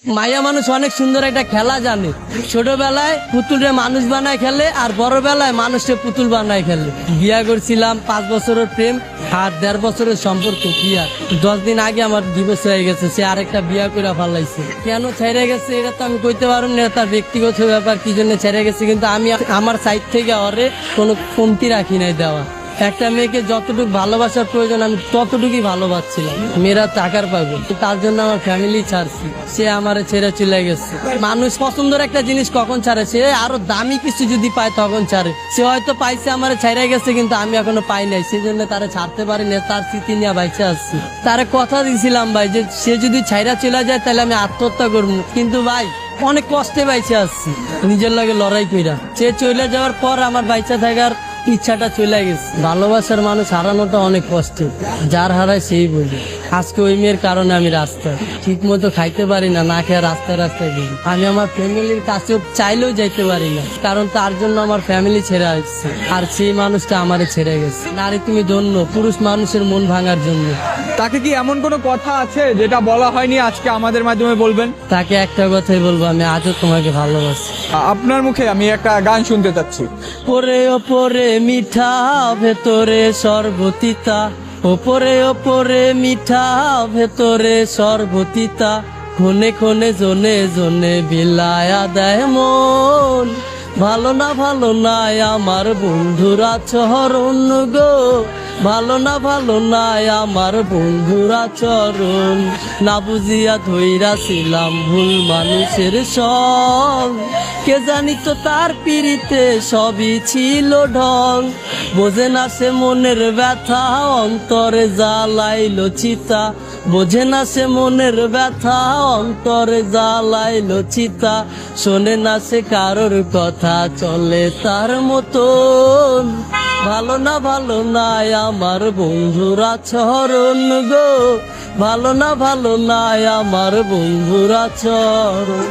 মাইয়া মানুষ অনেক সুন্দর একটা খেলা জানে। ছোটবেলায় পুতুলরে মানুষ বানায় খেলে, আর বড় বেলায় মানুষকে পুতুল বানায় খেলে। বিয়া করছিলাম, 5 বছরের প্রেম আর 1.5 বছরের সম্পর্ক। বিয়া 10 দিন আগে আমার ডিভোর্স হয়ে গেছে, সে আরেকটা বিয়া করে ফেলাইছে। কেন ছেড়ে গেছে এটা তো আমি কইতে পারব না, তার ব্যক্তিগত ব্যাপার, কি জন্য ছেড়ে গেছে। কিন্তু আমি আমার সাইড থেকে ওরে কোনো কমতি রাখি নাই দেওয়া। একটা মেয়েকে যতটুকু ভালোবাসার প্রয়োজন আমি ততটুকুই ভালোবাসছিলাম। মেয়েরা টাকার পাবো, তার জন্য আমার ফ্যামিলি ছাড়ছি, সে আমারে ছেড়ে চলে গেছে। মানুষ পছন্দের একটা জিনিস কখন ছাড়ে, সে আরো দামি কিছু যদি পায় তখন ছাড়ে। সে হয়তো পাইছে, আমারে ছেড়ে গেছে, কিন্তু আমি এখনো পাই নাই, সেই জন্য তারে ছাড়তে পারি না। তার স্মৃতি নিয়ে বাইচে আসছি। তারে কথা দিয়েছিলাম ভাই যে সে যদি ছাইরা চলে যায় তাহলে আমি আত্মহত্যা করবো, কিন্তু ভাই অনেক কষ্টে বাইচে আসছি নিজের লগে লড়াই কইরা। সে চলে যাওয়ার পর আমার বাইচা থাকার ইচ্ছাটা চলে গেছে। ভালোবাসার মানুষ হারানোটা অনেক কষ্ট, যার হারায় সেই বোঝে। আজকে ওই মেয়ের কারণে আমি রাস্তায় ঠিক মতো খাইতে পারি না, না খেয়ে রাস্তায় রাস্তায় ঘুরি। আমি আমার ফ্যামিলির কাছেও চাইলেও যাইতে পারি না, কারণ তার জন্য আমার ফ্যামিলি ছেড়ে আসছে, আর সেই মানুষটা আমারে ছেড়ে গেছে। নারী তুমি ধন্য, পুরুষ মানুষের মন ভাঙার জন্য। তাকে কি এমন কোনো কথা আছে যেটা বলা হয়নি, আজকে আমাদের মাধ্যমে বলবেন? তাকে একটা কথাই বলবো, আমি আজও তোমাকে ভালোবাসি। আপনার মুখে আমি একটা গান শুনতে চাচ্ছি। ওপরে ওপরে মিঠা, ভেতরে সর্বতিতা। ওপরে ওপরে মিঠা, ভেতরে সর্বতিতা। ক্ষণে ক্ষণে জনে জনে বিলায়া দেয় মন। ভালো না ভালো নাই আমার বন্ধুরা চরণ গো, ভালো না ভালো নাই আমার বন্ধুরা চরণ। না বুঝিয়া ধইরা ছিলাম ভুল মানুষের সং, কে জানি তো তার পিড়িতে সবই ছিল ঢং। বোঝে না সে মনের ব্যথা, অন্তরে জ্বালাইলো চিতা। বোঝে না সে মনের ব্যথা, অন্তরে জ্বালাইলো চিতা। শোনে না সে কারোর কথা, চলে তার মতন। ভালো না ভালো নাই আমার বন্ধুরা চরণ গো, ভালো না ভালো নাই আমার বন্ধুরা চরণ।